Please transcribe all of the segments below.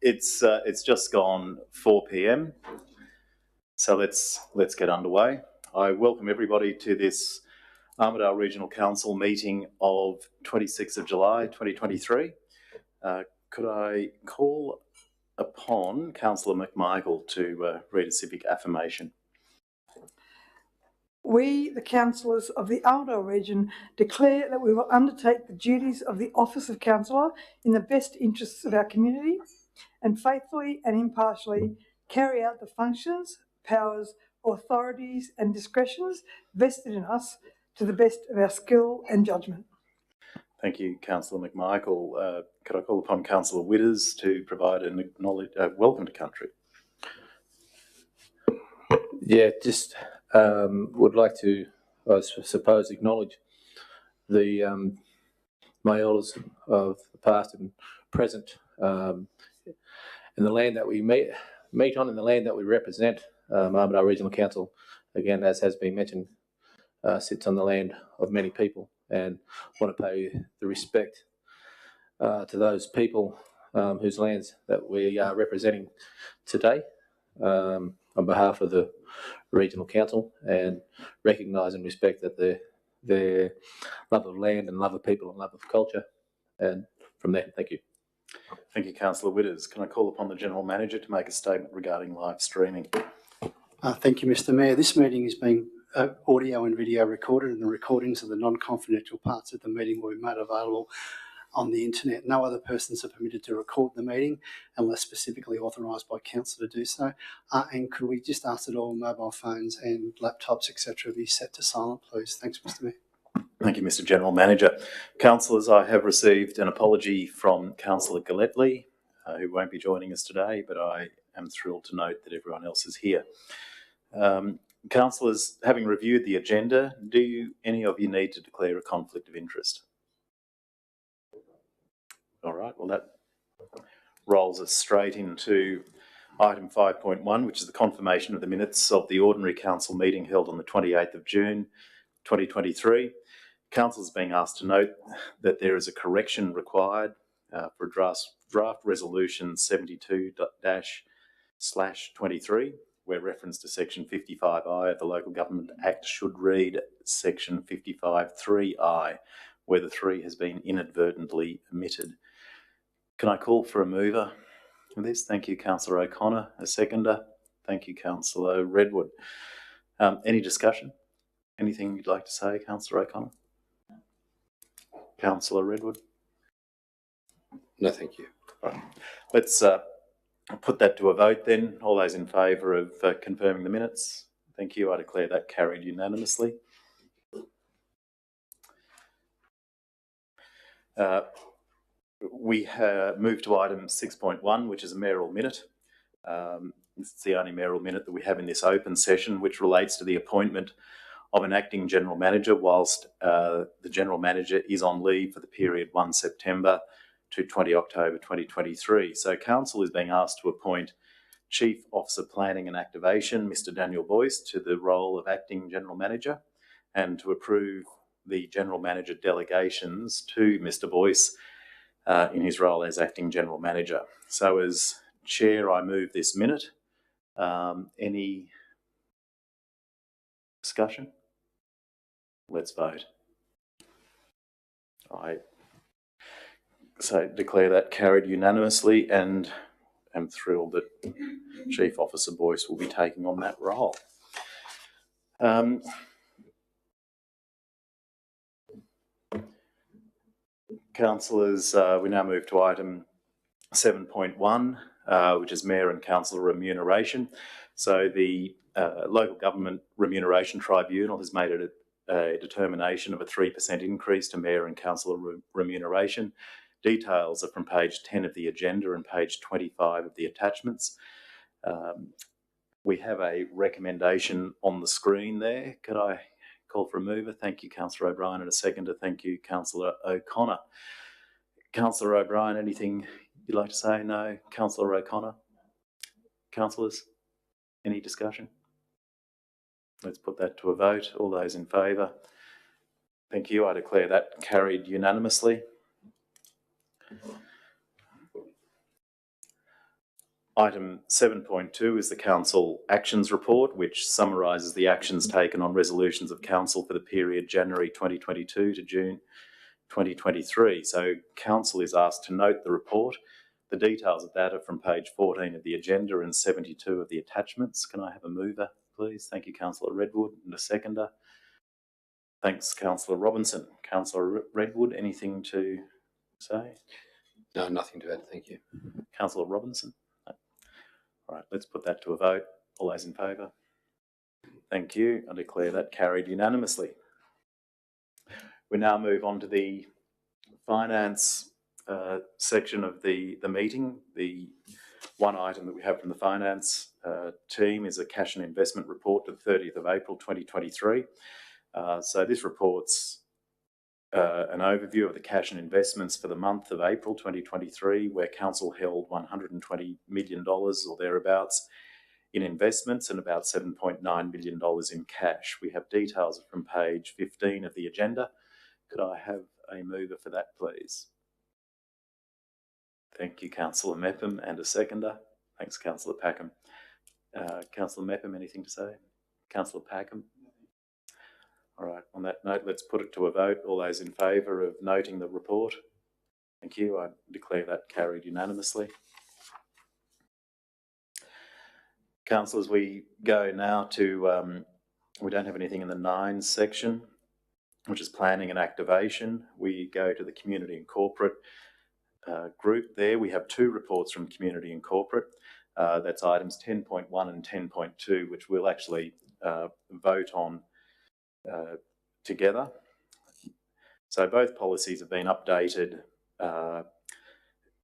It's just gone 4 p.m. So let's get underway. I welcome everybody to this Armidale Regional Council meeting of 26th of July 2023. Could I call upon Councillor McMichael to read a civic affirmation? We, the councillors of the Armidale region, declare that we will undertake the duties of the office of councillor in the best interests of our community and faithfully and impartially carry out the functions, powers, authorities and discretions vested in us to the best of our skill and judgment. Thank you, Councillor McMichael. Could I call upon Councillor Witters to provide an welcome to country? Yeah, just would like to, I suppose, acknowledge the my elders of the past and present, and the land that we meet on, and the land that we represent. Armidale Regional Council, again, as has been mentioned, sits on the land of many people, and want to pay the respect to those people whose lands that we are representing today, on behalf of the Regional Council, and recognise and respect that their love of land and love of people and love of culture. And from there, thank you. Thank you, Councillor Witters. Can I call upon the General Manager to make a statement regarding live streaming? Thank you, Mr Mayor. This meeting is being audio and video recorded, and the recordings of the non-confidential parts of the meeting will be made available on the internet. No other persons are permitted to record the meeting unless specifically authorised by council to do so. And could we just ask that all mobile phones and laptops, etc., be set to silent, please? Thanks, Mr Mayor. Thank you, Mr General Manager. Councillors, I have received an apology from Councillor Galletley, who won't be joining us today, but I am thrilled to note that everyone else is here. Councillors, having reviewed the agenda, do any of you need to declare a conflict of interest? All right, well, that rolls us straight into item 5.1, which is the confirmation of the minutes of the ordinary council meeting held on the 28th of June 2023. Council is being asked to note that there is a correction required for draft resolution 72-/23, where reference to section 55I of the Local Government Act should read section 55(3)I, where the 3 has been inadvertently omitted. Can I call for a mover for this? Thank you, Councillor O'Connor. A seconder? Thank you, Councillor Redwood. Any discussion? Anything you'd like to say, Councillor O'Connor? Councillor Redwood? No, thank you. All right. Let's put that to a vote then. All those in favour of confirming the minutes? Thank you. I declare that carried unanimously. We move to item 6.1, which is a mayoral minute. It's the only mayoral minute that we have in this open session, which relates to the appointment of an acting general manager whilst the general manager is on leave for the period 1 September to 20 October 2023. So council is being asked to appoint Chief Officer Planning and Activation, Mr Daniel Boyce, to the role of acting general manager, and to approve the general manager delegations to Mr Boyce in his role as acting general manager. So as chair, I move this minute. Any discussion? Let's vote. I declare that carried unanimously, and am thrilled that Chief Officer Boyce will be taking on that role. Councillors, we now move to item 7.1, which is Mayor and Councillor remuneration. So the Local Government Remuneration Tribunal has made a determination of a 3% increase to Mayor and Councillor remuneration. Details are from page 10 of the agenda and page 25 of the attachments. We have a recommendation on the screen there. Could I call for a mover? Thank you, Councillor O'Brien, and a seconder. Thank you, Councillor O'Connor. Councillor O'Brien, anything you'd like to say? No. Councillor O'Connor? Councillors, any discussion? Let's put that to a vote. All those in favour? Thank you. I declare that carried unanimously. Item 7.2 is the Council Actions Report, which summarises the actions taken on resolutions of Council for the period January 2022 to June 2023. So Council is asked to note the report. The details of that are from page 14 of the agenda and 72 of the attachments. Can I have a mover, please? Thank you, Councillor Redwood, and a seconder. Thanks, Councillor Robinson. Councillor Redwood, anything to say? No, nothing to add. Thank you. Councillor Robinson? No. All right, let's put that to a vote. All those in favour? Thank you. I declare that carried unanimously. We now move on to the finance section of the meeting. The one item that we have from the finance team is a cash and investment report to the 30th of April 2023. So this report's an overview of the cash and investments for the month of April 2023, where Council held $120 million or thereabouts in investments and about $7.9 million in cash. We have details from page 15 of the agenda. Could I have a mover for that, please? Thank you, Councillor Mepham, and a seconder. Thanks, Councillor Packham. Councillor Mepham, anything to say? Councillor Packham? All right, on that note, let's put it to a vote. All those in favour of noting the report? Thank you. I declare that carried unanimously. Councillors, we go now to, we don't have anything in the 9 section, which is planning and activation. We go to the community and corporate group there. We have 2 reports from community and corporate. That's items 10.1 and 10.2, which we'll actually vote on together. So both policies have been updated.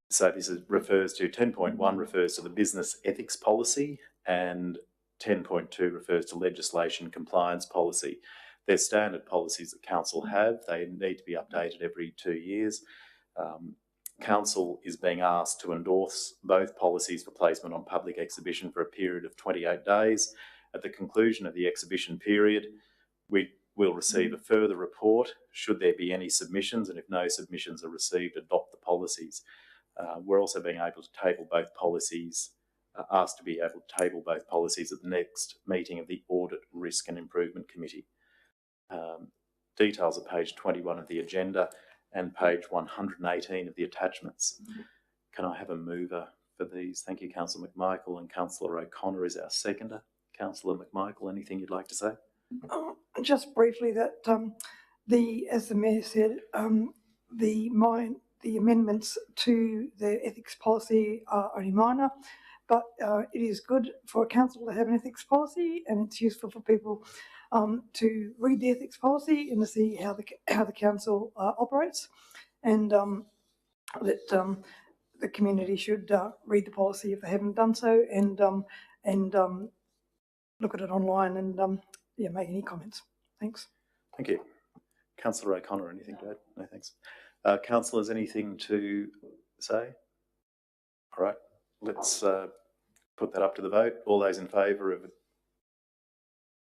So this refers to 10.1 refers to the business ethics policy, and 10.2 refers to legislation compliance policy. They're standard policies that Council have. They need to be updated every 2 years. Council is being asked to endorse both policies for placement on public exhibition for a period of 28 days. At the conclusion of the exhibition period, we will receive a further report should there be any submissions, and if no submissions are received, adopt the policies. We're also being able to table both policies, asked to be able to table both policies at the next meeting of the Audit, Risk and Improvement Committee. Details are page 21 of the agenda and page 118 of the attachments. Can I have a mover for these? Thank you, Councillor McMichael, and Councillor O'Connor is our seconder. Councillor McMichael, anything you'd like to say? Just briefly, that as the Mayor said, the amendments to the ethics policy are only minor, but it is good for a council to have an ethics policy, and it's useful for people to read the ethics policy and to see how the council operates, and that the community should read the policy if they haven't done so, and look at it online and make any comments. Thanks. Thank you. Councillor O'Connor, anything to add? No, thanks. Councillors, anything to say? All right, let's put that up to the vote. All those in favour of it?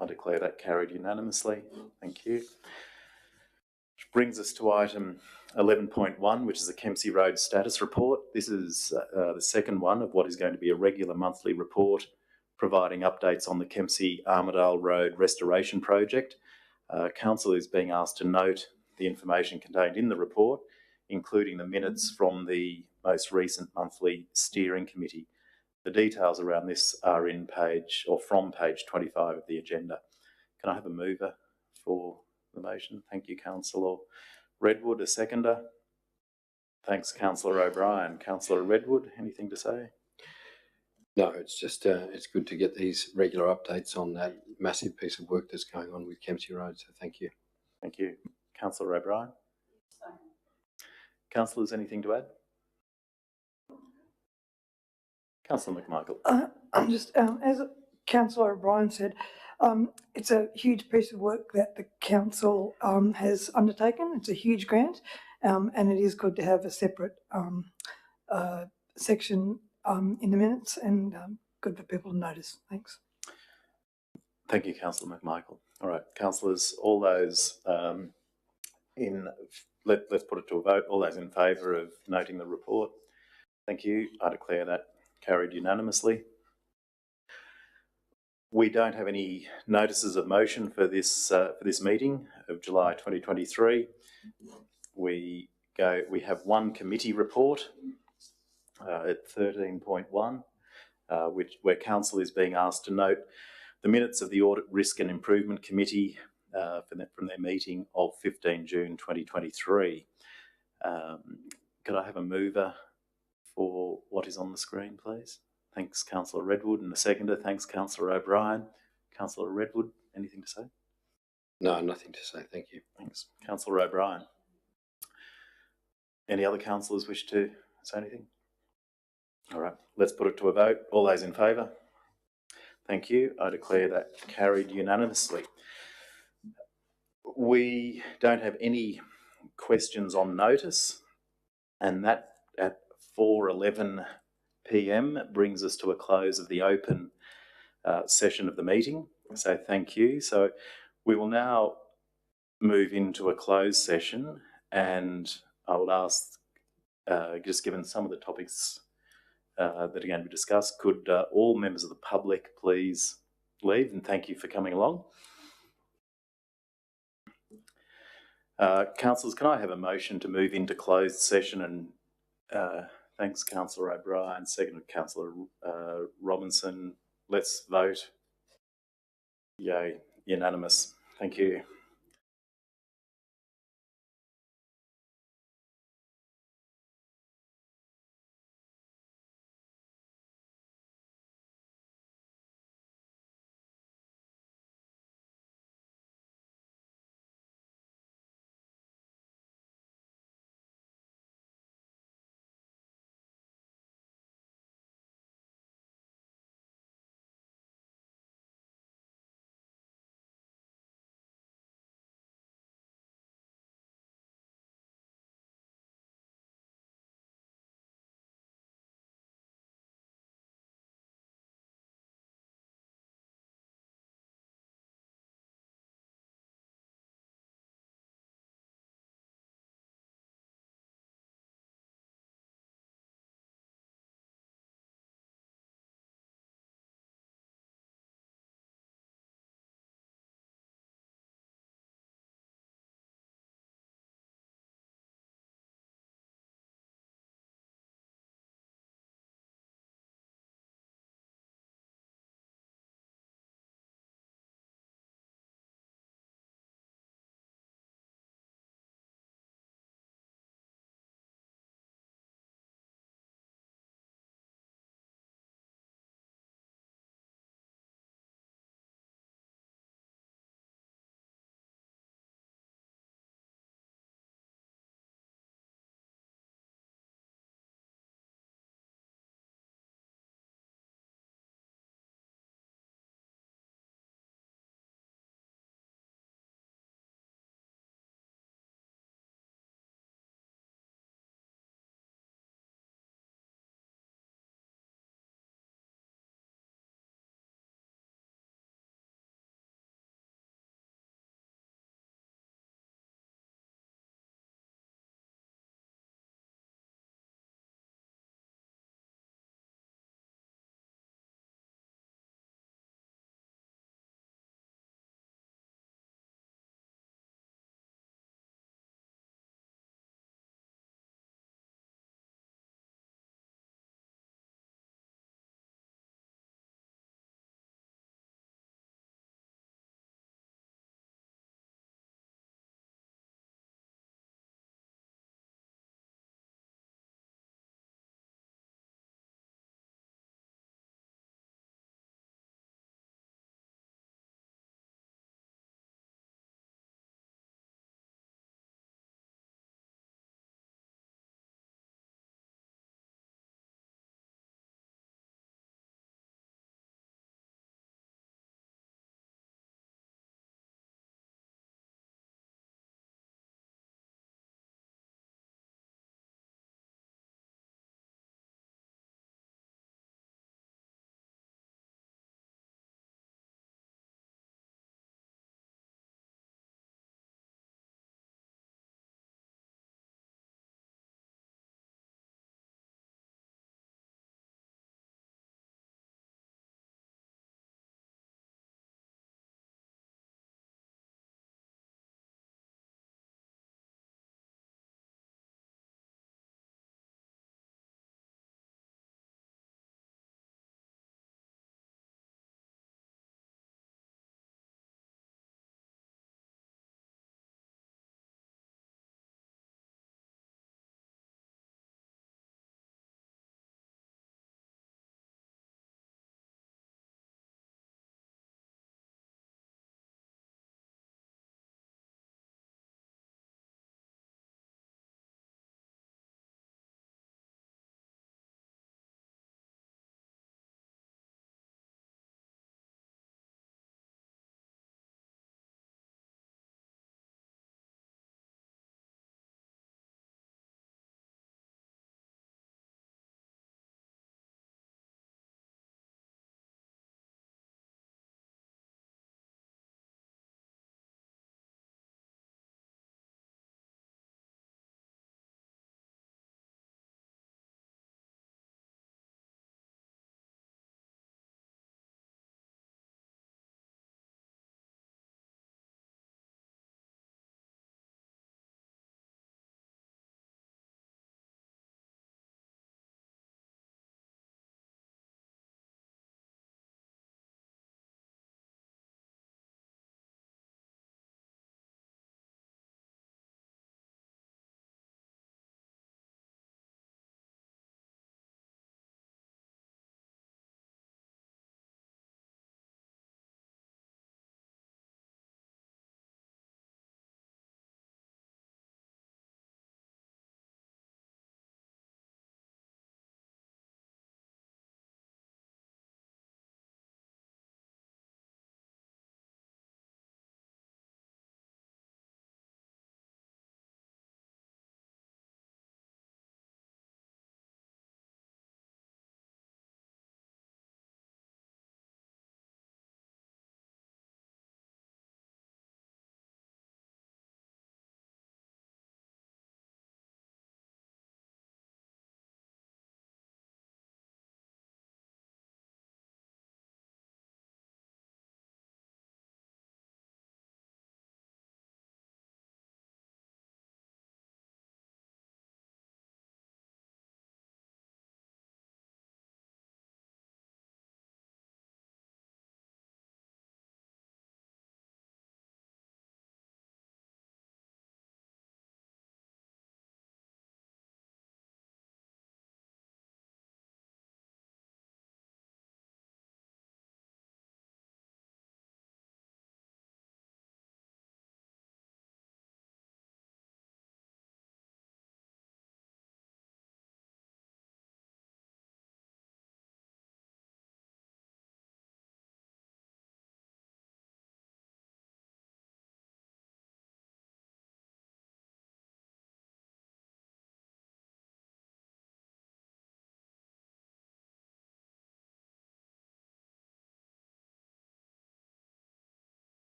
I declare that carried unanimously. Thank you. Which brings us to item 11.1, which is the Kempsey Road status report. This is the second one of what is going to be a regular monthly report providing updates on the Kempsey Armidale Road restoration project. Council is being asked to note the information contained in the report, including the minutes from the most recent monthly steering committee. The details around this are in from page 25 of the agenda. Can I have a mover for the motion? Thank you, Councillor Redwood. A seconder? Thanks, Councillor O'Brien. Councillor Redwood, anything to say? No, it's just it's good to get these regular updates on that massive piece of work that's going on with Kempsey Road. So thank you. Thank you, Councillor O'Brien. Councillors, anything to add? Councillor McMichael. As Councillor O'Brien said, it's a huge piece of work that the council has undertaken. It's a huge grant, and it is good to have a separate section in the minutes, and good for people to notice. Thanks. Thank you, Councillor McMichael. All right, councillors, all those let's put it to a vote. All those in favour of noting the report? Thank you. I declare that Carried unanimously. We don't have any notices of motion for this meeting of July 2023. We have one committee report at 13.1, where council is being asked to note the minutes of the Audit, Risk and Improvement Committee from their meeting of 15 June 2023. Could I have a mover for what is on the screen, please? Thanks, Councillor Redwood, and a seconder. Thanks, Councillor O'Brien. Councillor Redwood, anything to say? No, nothing to say. Thank you. Thanks. Councillor O'Brien. Any other councillors wish to say anything? All right, let's put it to a vote. All those in favour? Thank you. I declare that carried unanimously. We don't have any questions on notice, and that at 4:11 p.m. brings us to a close of the open session of the meeting. So thank you. So we will now move into a closed session, and I will ask, just given some of the topics that are going to be discussed, could all members of the public please leave, and thank you for coming along. Councillors, can I have a motion to move into closed session? And thanks, Councillor O'Brien, seconded Councillor Robinson. Let's vote. Yay, unanimous. Thank you.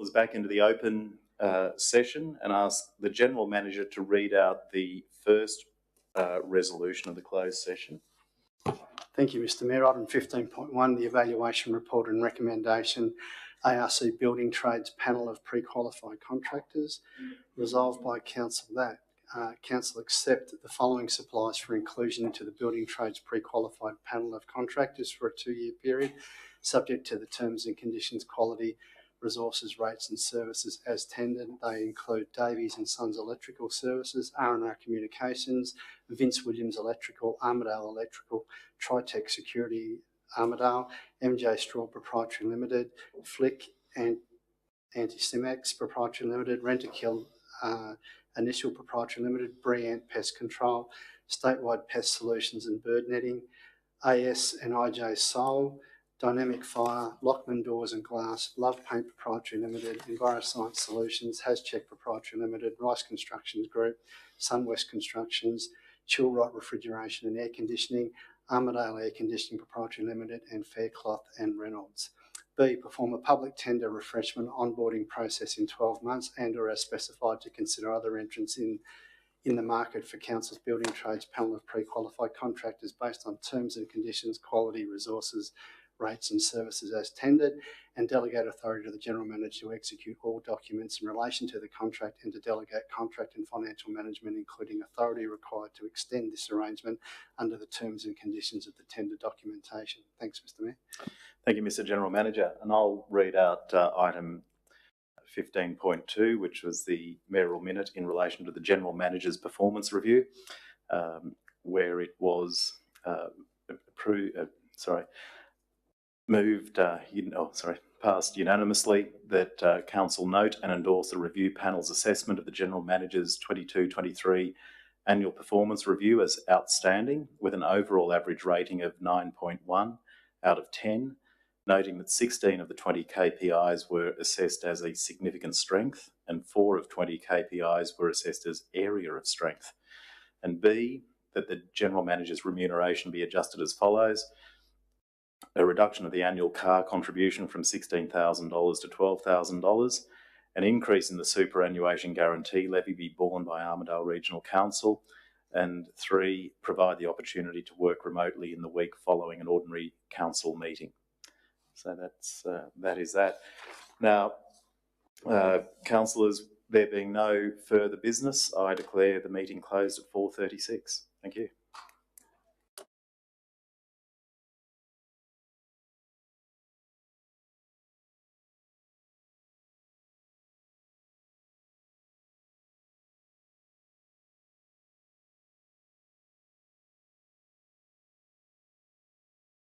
councillors back into the open session and ask the General Manager to read out the first resolution of the closed session. Thank you, Mr Mayor. Item 15.1, the evaluation report and recommendation, ARC Building Trades Panel of Pre-Qualified Contractors. Resolved by Council that Council accept the following suppliers for inclusion into the Building Trades Pre-Qualified Panel of Contractors for a 2-year period, subject to the terms and conditions, quality, resources, rates and services as tendered. They include Davies and Sons Electrical Services, R&R Communications, Vince Williams Electrical, Armidale Electrical, Tritech Security Armidale, MJ Straw Proprietary Limited, Flick and Anti-Simex Proprietary Limited, Rentokil Initial Proprietary Limited, Briant Pest Control, Statewide Pest Solutions and Bird Netting, AS and IJ Sol, Dynamic Fire, Lockman Doors and Glass, Love Paint Proprietary Limited, EnviroScience Solutions, Hascheck Proprietary Limited, Rice Constructions Group, Sunwest Constructions, Chilrot Refrigeration and Air Conditioning, Armidale Air Conditioning Proprietary Limited, and Faircloth and Reynolds. B, perform a public tender refreshment onboarding process in 12 months and or as specified to consider other entrants in the market for Council's Building Trades Panel of Pre-Qualified Contractors based on terms and conditions, quality, resources, rates and services as tendered, and delegate authority to the General Manager to execute all documents in relation to the contract and to delegate contract and financial management, including authority required to extend this arrangement under the terms and conditions of the tender documentation. Thanks, Mr Mayor. Thank you, Mr General Manager. And I'll read out item 15.2, which was the mayoral minute in relation to the General Manager's performance review, where it was passed unanimously that Council note and endorse the review panel's assessment of the General Manager's 22-23 annual performance review as outstanding, with an overall average rating of 9.1 out of 10, noting that 16 of the 20 KPIs were assessed as a significant strength and 4 of 20 KPIs were assessed as area of strength. And B, that the General Manager's remuneration be adjusted as follows: a reduction of the annual car contribution from $16,000 to $12,000, an increase in the superannuation guarantee levy be borne by Armidale Regional Council, and 3, provide the opportunity to work remotely in the week following an ordinary council meeting. So that is that. Now, councillors, there being no further business, I declare the meeting closed at 4:36. Thank you.